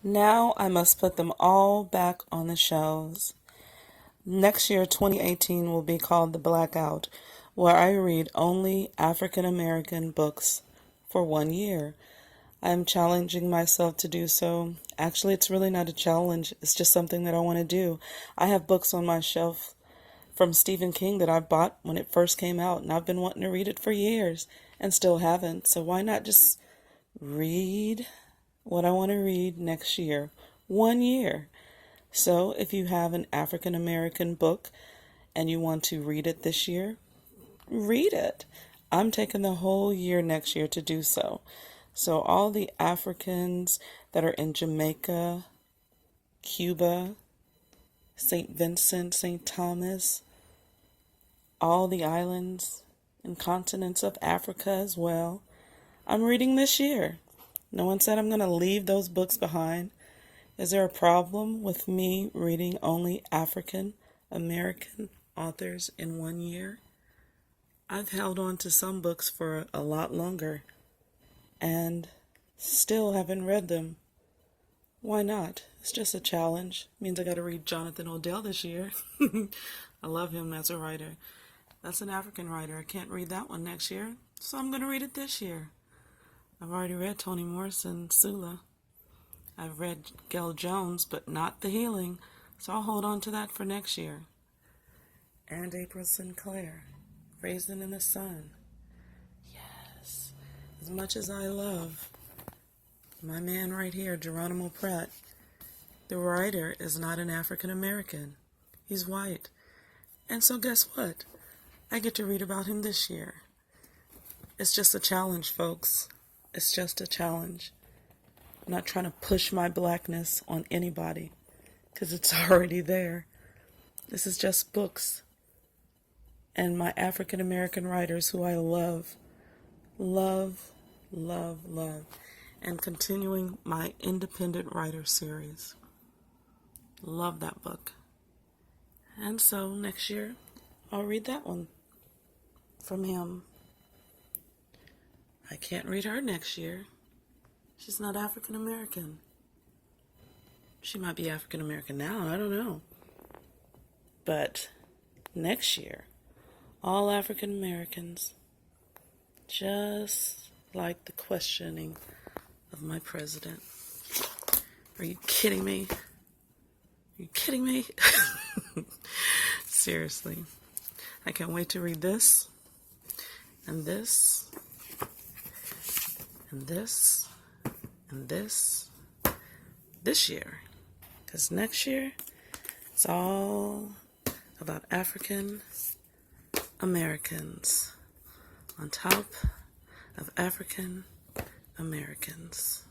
Now I must put them all back on the shelves. Next year, 2018, will be called the Blackout, where I read only African American books for 1 year. I am challenging myself to do so. Actually, it's really not a challenge. It's just something that I want to do. I have books on my shelf from Stephen King that I bought when it first came out, and I've been wanting to read it for years and still haven't. So why not just read what I want to read next year? 1 year. So if you have an African American book and you want to read it this year, read it. I'm taking the whole year next year to do so. So all the Africans that are in Jamaica, Cuba, St. Vincent, St. Thomas, all the islands and continents of Africa as well, I'm reading this year. No one said I'm going to leave those books behind. Is there a problem with me reading only African American authors in 1 year? I've held on to some books for a lot longer and still haven't read them. Why not? It's just a challenge. It means I got to read Jonathan Odell this year. I love him as a writer. That's an African writer. I can't read that one next year, so I'm going to read it this year. I've already read Toni Morrison, Sula. I've read Gail Jones, but not The Healing, so I'll hold on to that for next year. And April Sinclair, Raisin in the Sun. Yes. As much as I love my man right here, Geronimo Pratt, the writer is not an African American. He's white. And so guess what? I get to read about him this year. It's just a challenge, folks. It's just a challenge. I'm not trying to push my blackness on anybody because it's already there. This is just books and my African American writers who I love, love, love, love, and continuing my independent writer series. Love that book. And so next year, I'll read that one from him. I can't read her next year. She's not African American. She might be African American now, I don't know. But next year, all African Americans, just like the questioning of my president. Are you kidding me? Are you kidding me? Seriously. I can't wait to read this, and this, and this, and this year. Because next year, it's all about African Americans on top of African Americans.